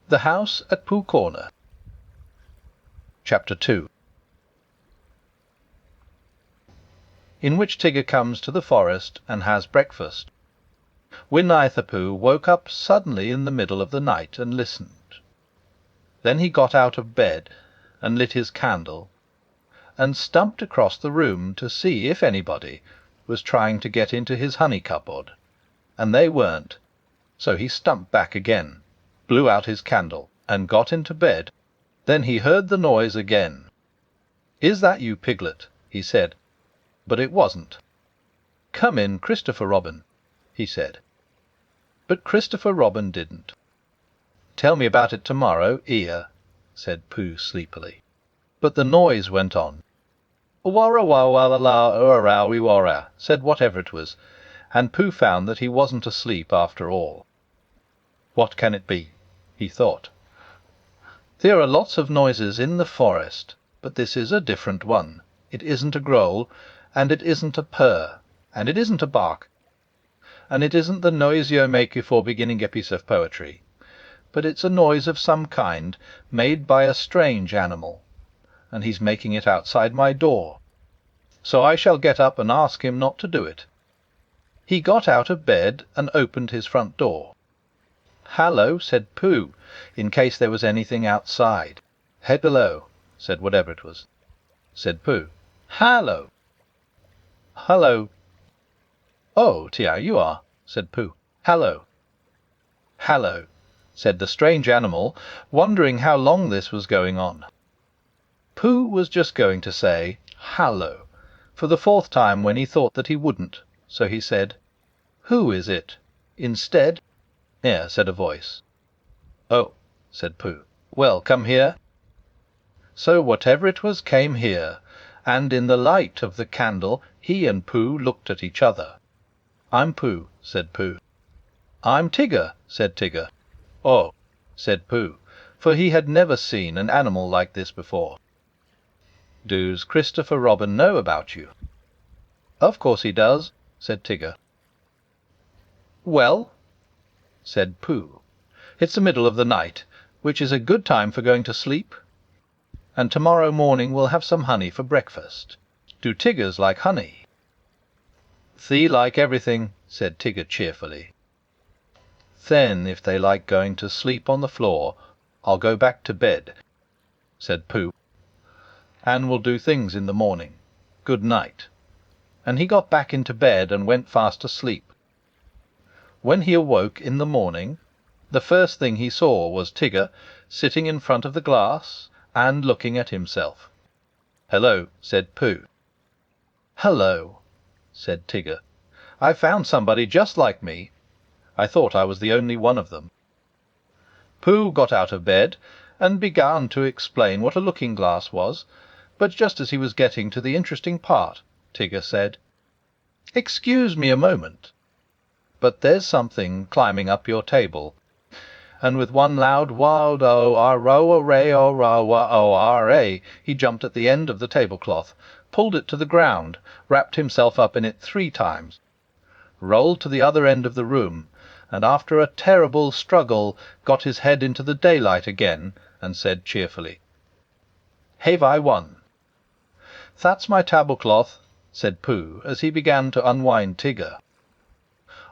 The House at Pooh Corner. Chapter 2. In which Tigger comes to the forest and has breakfast. Winnie-the-Pooh woke up suddenly in the middle of the night and listened. Then he got out of bed and lit his candle, and stumped across the room to see if anybody was trying to get into his honey cupboard, and they weren't. So he stumped back again, blew out his candle, and got into bed. Then he heard the noise again. "Is that you, Piglet?" he said, but it wasn't. "Come in, Christopher Robin," he said, but Christopher Robin didn't. "Tell me about it tomorrow, Eeyore," said Pooh sleepily. But the noise went on. "Warra wa wa la ora we warra," said whatever it was, and Pooh found that he wasn't asleep after all. What can it be? He thought. There are lots of noises in the forest, but this is a different one. It isn't a growl, and it isn't a purr, and it isn't a bark, and it isn't the noise you make before beginning a piece of poetry, but it's a noise of some kind, made by a strange animal, and he's making it outside my door. So I shall get up and ask him not to do it. He got out of bed and opened his front door. "Hallo," said Pooh, in case there was anything outside. "Hello," said whatever it was, said Pooh. "Hallo." "Hallo." "Oh, here you are," said Pooh. "Hallo." "Hallo," said the strange animal, wondering how long this was going on. Pooh was just going to say "Hallo" for the fourth time when he thought that he wouldn't, so he said, "Who is it?" instead. "Here," said a voice. "Oh," said Pooh. "Well, come here." So whatever it was came here, and in the light of the candle he and Pooh looked at each other. "I'm Pooh," said Pooh. "I'm Tigger," said Tigger. "Oh," said Pooh, for he had never seen an animal like this before. "Does Christopher Robin know about you?" "Of course he does," said Tigger. "Well," said Pooh, "it's the middle of the night, which is a good time for going to sleep, and tomorrow morning we'll have some honey for breakfast. Do Tiggers like honey?" "They like everything," said Tigger cheerfully. "Then if they like going to sleep on the floor, I'll go back to bed," said Pooh, "and we'll do things in the morning. Good night." And he got back into bed and went fast asleep. When he awoke in the morning, the first thing he saw was Tigger sitting in front of the glass and looking at himself. "Hello," said Pooh. "Hello," said Tigger. "I found somebody just like me. I thought I was the only one of them." Pooh got out of bed and began to explain what a looking-glass was, but just as he was getting to the interesting part, Tigger said, "Excuse me a moment, but there's something climbing up your table." And with one loud wild o-r-ro-a-ray-o-ra-wa-o-r-a, he jumped at the end of the tablecloth, pulled it to the ground, wrapped himself up in it 3 times, rolled to the other end of the room, and after a terrible struggle got his head into the daylight again, and said cheerfully, "Have I won?" "That's my tablecloth," said Pooh, as he began to unwind Tigger.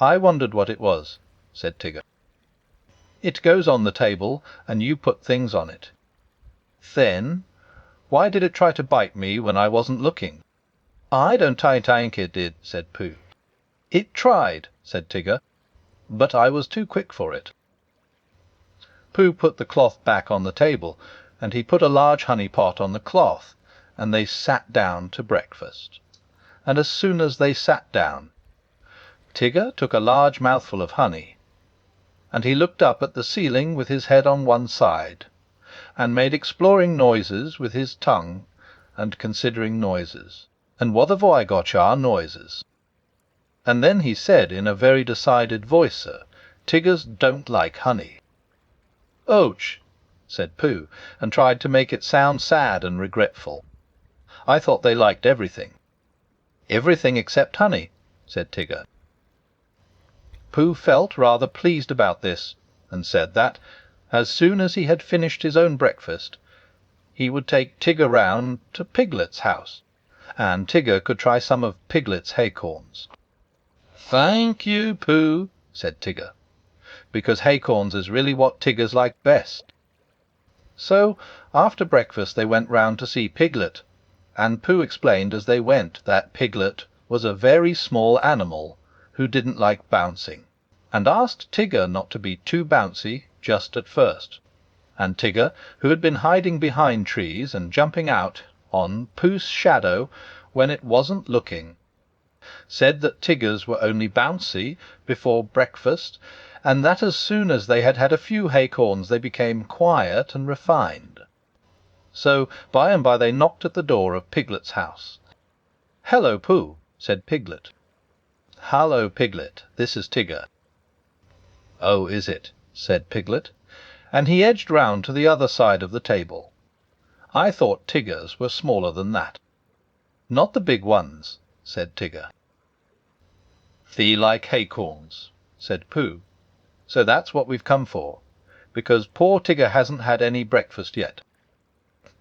"I wondered what it was," said Tigger. "It goes on the table, and you put things on it." "Then why did it try to bite me when I wasn't looking?" "I don't think it did," said Pooh. "It tried," said Tigger, "but I was too quick for it." Pooh put the cloth back on the table, and he put a large honey pot on the cloth, and they sat down to breakfast. And as soon as they sat down, Tigger took a large mouthful of honey, and he looked up at the ceiling with his head on one side, and made exploring noises with his tongue, and considering noises, and whather-voi-gotcha noises. And then he said in a very decided voice, "Sir, Tiggers don't like honey." "Och," said Pooh, and tried to make it sound sad and regretful. "I thought they liked everything." "Everything except honey," said Tigger. Pooh felt rather pleased about this, and said that, As soon as he had finished his own breakfast, he would take Tigger round to Piglet's house, and Tigger could try some of Piglet's haycorns. "Thank you, Pooh," said Tigger, because haycorns is really what Tiggers like best. So after breakfast they went round to see Piglet, and Pooh explained as they went that Piglet was a very small animal who didn't like bouncing, and asked Tigger not to be too bouncy just at first. And Tigger, who had been hiding behind trees and jumping out on Pooh's shadow when it wasn't looking, said that Tiggers were only bouncy before breakfast, and that as soon as they had had a few haycorns they became quiet and refined. So by and by they knocked at the door of Piglet's house. "Hello, Pooh," said Piglet. "Hallo, Piglet, this is Tigger." "Oh, is it?" said Piglet, and he edged round to the other side of the table. "I thought Tiggers were smaller than that." "Not the big ones," said Tigger. "Thee like haycorns," said Pooh. "So that's what we've come for, because poor Tigger hasn't had any breakfast yet."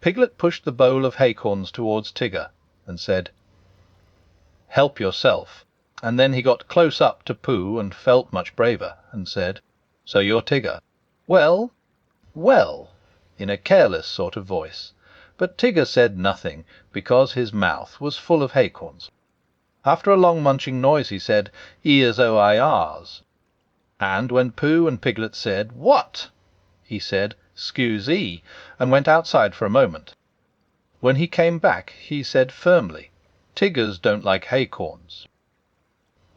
Piglet pushed the bowl of haycorns towards Tigger and said, "Help yourself," and then he got close up to Pooh and felt much braver, and said, "So you're Tigger?" "Well, well," in a careless sort of voice, but Tigger said nothing, because his mouth was full of haycorns. After a long munching noise he said, "Ears-o-I-Rs," and when Pooh and Piglet said, "What?" he said, "'Scuse-ee," and went outside for a moment. When he came back he said firmly, "Tiggers don't like haycorns."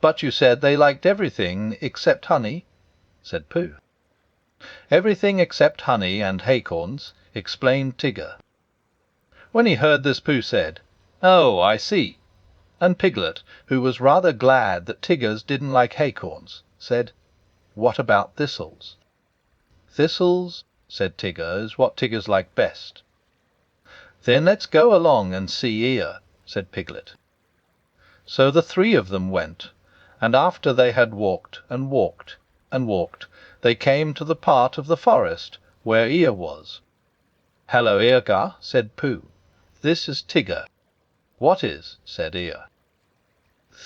"But you said they liked everything except honey," said Pooh. "Everything except honey and haycorns," explained Tigger. When he heard this, Pooh said, "Oh, I see," and Piglet, who was rather glad that Tiggers didn't like haycorns, said, "What about thistles?" "Thistles," said Tigger, "is what Tiggers like best." "Then let's go along and see Eeyore," said Piglet. So the three of them went, and after they had walked and walked and walked, they came to the part of the forest where Eeyore was. "Hello, Eeyore," said Pooh. "This is Tigger." "What is?" said Eeyore.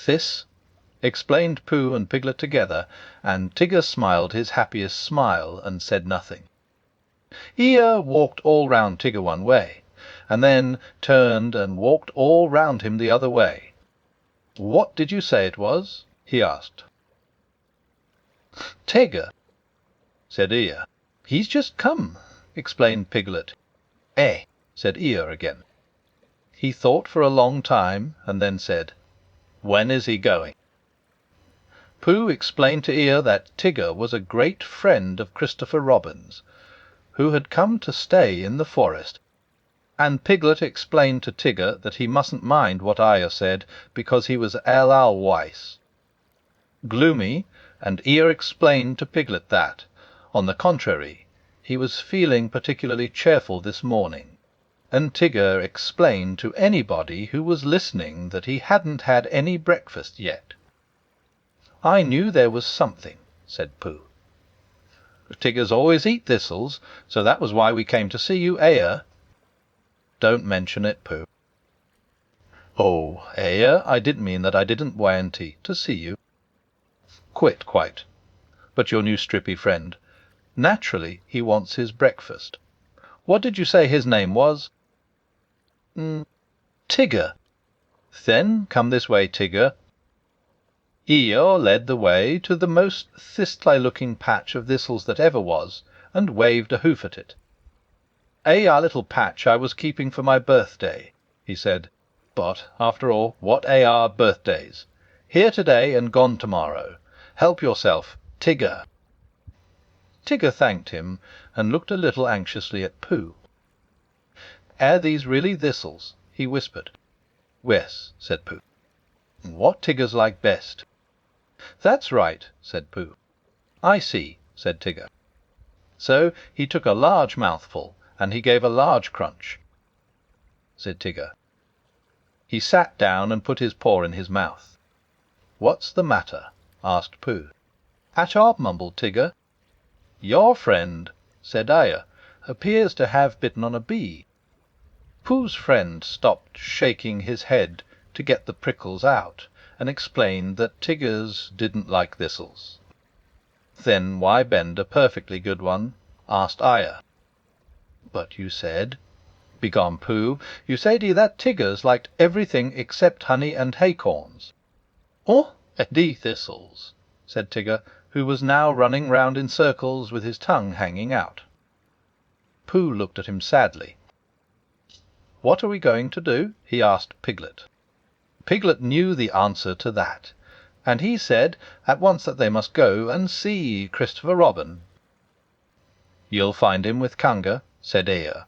"This," explained Pooh and Piglet together, and Tigger smiled his happiest smile and said nothing. Eeyore walked all round Tigger one way, and then turned and walked all round him the other way. "What did you say it was?" he asked. "Tigger," said Eeyore. "He's just come," explained Piglet. "Eh," said Eeyore again. He thought for a long time, and then said, "When is he going?" Pooh explained to Eeyore that Tigger was a great friend of Christopher Robin's, who had come to stay in the forest, and Piglet explained to Tigger that he mustn't mind what Eeyore said, because he was all's gloomy, and Eeyore explained to Piglet that, on the contrary, he was feeling particularly cheerful this morning, and Tigger explained to anybody who was listening that he hadn't had any breakfast yet. "I knew there was something," said Pooh. "Tiggers always eat thistles, so that was why we came to see you, Eeyore." "Don't mention it, Pooh." "Oh, Eeyore, I didn't mean that I didn't want to see you." Quite. But your new strippy friend, naturally he wants his breakfast. What did you say his name was?" "Tigger." "Then come this way, Tigger." Eeyore led the way to the most thistly-looking patch of thistles that ever was, and waved a hoof at it. "Our little patch I was keeping for my birthday," he said. "But, after all, what are birthdays? Here today and gone tomorrow. Help yourself, Tigger." Tigger thanked him, and looked a little anxiously at Pooh. "Are these really thistles?" he whispered. "Yes," said Pooh. "What Tiggers like best." "That's right," said Pooh. "I see," said Tigger. So he took a large mouthful, and he gave a large crunch, said Tigger. He sat down and put his paw in his mouth. "What's the matter?" asked Pooh. "Atchop," mumbled Tigger. "Your friend," said Aya, appears to have bitten on a bee. Pooh's friend stopped shaking his head to get the prickles out, and explained that Tiggers didn't like thistles. Then why bend a perfectly good one? Asked Aya. But you said, began Pooh, you said that Tiggers liked everything except honey and acorns. Oh, the thistles, said Tigger, who was now running round in circles with his tongue hanging out. Pooh looked at him sadly. What are we going to do? He asked Piglet. Piglet knew the answer to that, and he said at once that they must go and see Christopher Robin. You'll find him with Kanga, said Eeyore.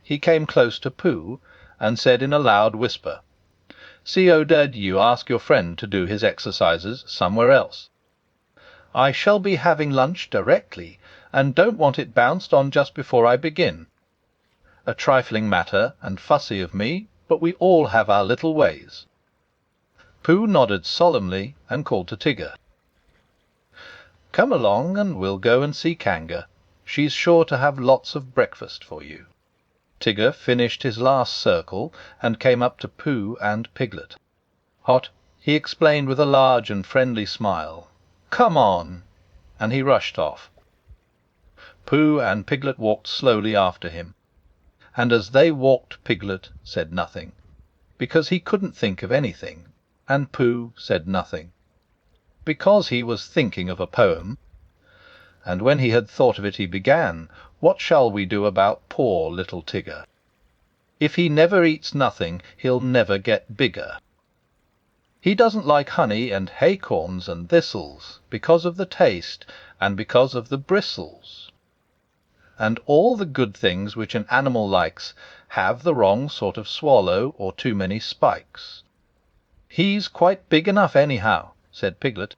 He came close to Pooh, and said in a loud whisper, See, did you ask your friend to do his exercises somewhere else. I shall be having lunch directly, and don't want it bounced on just before I begin. A trifling matter, and fussy of me, but we all have our little ways. Pooh nodded solemnly, and called to Tigger. Come along, and we'll go and see Kanga. She's sure to have lots of breakfast for you. Tigger finished his last circle, and came up to Pooh and Piglet. Hot, he explained with a large and friendly smile. Come on! And he rushed off. Pooh and Piglet walked slowly after him, and as they walked Piglet said nothing, because he couldn't think of anything, and Pooh said nothing, because he was thinking of a poem. And when he had thought of it he began, What shall we do about poor little Tigger? If he never eats nothing, he'll never get bigger. He doesn't like honey and acorns and thistles, because of the taste, and because of the bristles. And all the good things which an animal likes have the wrong sort of swallow, or too many spikes. He's quite big enough anyhow, said Piglet.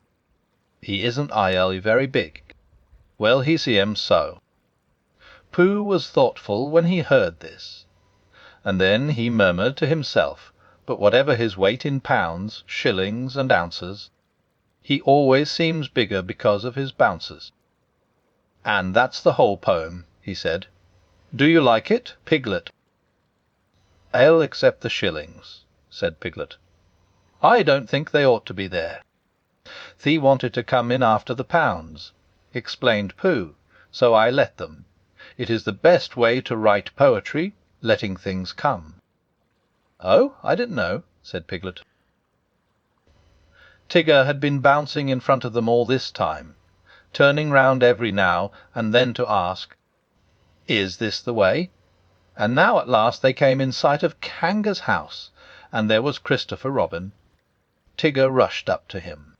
He isn't very big. Well, he seems so. Pooh was thoughtful when he heard this, and then he murmured to himself, but whatever his weight in pounds, shillings, and ounces, he always seems bigger because of his bounces. And that's the whole poem, he said. Do you like it, Piglet? I'll accept the shillings, said Piglet. I don't think they ought to be there. Thee wanted to come in after the pounds, explained Pooh, so I let them. It is the best way to write poetry, letting things come. Oh, I didn't know, said Piglet. Tigger had been bouncing in front of them all this time, turning round every now and then to ask, Is this the way? And now at last they came in sight of Kanga's house, and there was Christopher Robin. Tigger rushed up to him.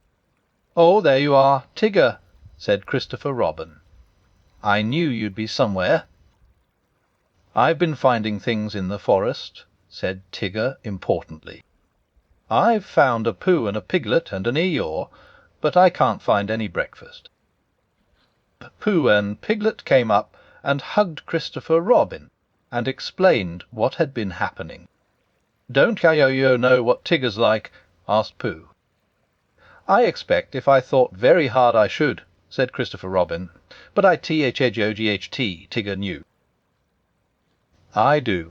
Oh, there you are, Tigger, said Christopher Robin. I knew you'd be somewhere. I've been finding things in the forest, said Tigger importantly. I've found a Pooh and a Piglet and an Eeyore, but I can't find any breakfast. Pooh and Piglet came up and hugged Christopher Robin, and explained what had been happening. Don't you know what Tigger's like? Asked Pooh. I expect if I thought very hard I should, said Christopher Robin, but I THEDOGHT Tigger knew. I do,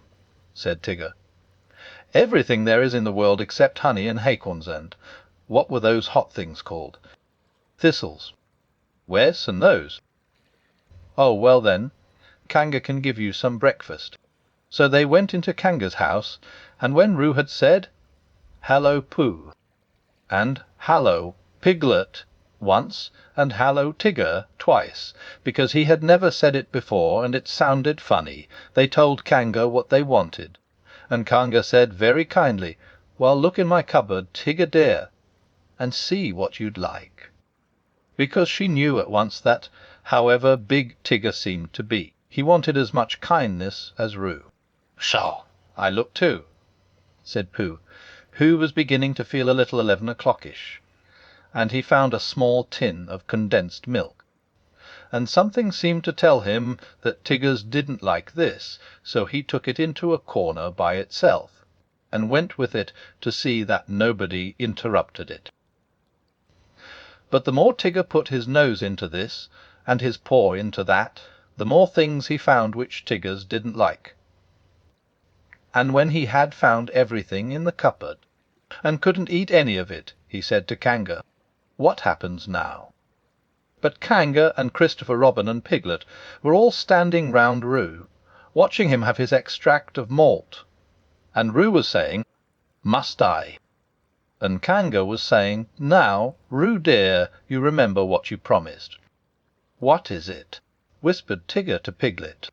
said Tigger. Everything there is in the world except honey and acorns and, what were those hot things called? Thistles. Where's and those? Oh, well then, Kanga can give you some breakfast. So they went into Kanga's house, and when Roo had said, Hallo, Pooh, and Hallo, Piglet, once, and Hallo, Tigger, twice, because he had never said it before, and it sounded funny, they told Kanga what they wanted. And Kanga said very kindly, Well, look in my cupboard, Tigger dear, and see what you'd like. Because she knew at once that, however big Tigger seemed to be, he wanted as much kindness as Roo. Pshaw! I look too, said Pooh, who was beginning to feel a little 11 o'clockish, and he found a small tin of condensed milk. And something seemed to tell him that Tigger's didn't like this, so he took it into a corner by itself, and went with it to see that nobody interrupted it. But the more Tigger put his nose into this, and his paw into that, the more things he found which Tiggers didn't like. And when he had found everything in the cupboard, and couldn't eat any of it, he said to Kanga, "What happens now?" But Kanga and Christopher Robin and Piglet were all standing round Roo, watching him have his extract of malt, and Roo was saying, "Must I?" and Kanga was saying, "Now, Roo dear, you remember what you promised." "What is it?" whispered Tigger to Piglet.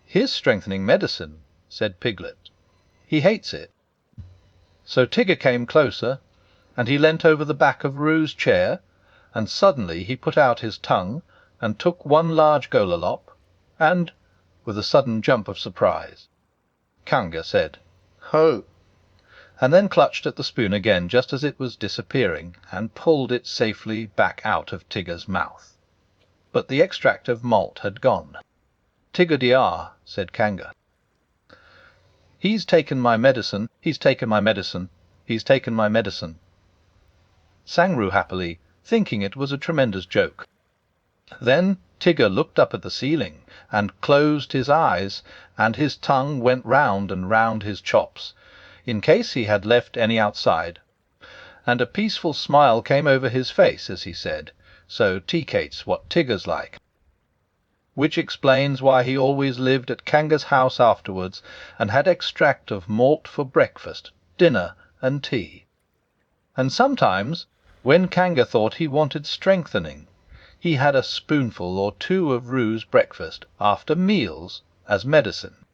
"His strengthening medicine," said Piglet. "He hates it." So Tigger came closer, and he leant over the back of Roo's chair, and suddenly he put out his tongue and took one large gololop, and, with a sudden jump of surprise, Kanga said, "Ho!" and then clutched at the spoon again just as it was disappearing, and pulled it safely back out of Tigger's mouth. But the extract of malt had gone. "Tigger-de-ar," said Kanga. "He's taken my medicine, he's taken my medicine, he's taken my medicine," sang Roo happily, thinking it was a tremendous joke. Then Tigger looked up at the ceiling, and closed his eyes, and his tongue went round and round his chops, in case he had left any outside, and a peaceful smile came over his face as he said, "So tea-cate's what Tigger's like." Which explains why he always lived at Kanga's house afterwards, and had extract of malt for breakfast, dinner, and tea. And sometimes, when Kanga thought he wanted strengthening, he had a spoonful or two of Roo's breakfast after meals as medicine.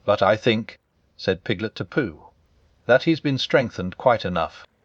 "But I think," said Piglet to Pooh, "that he's been strengthened quite enough.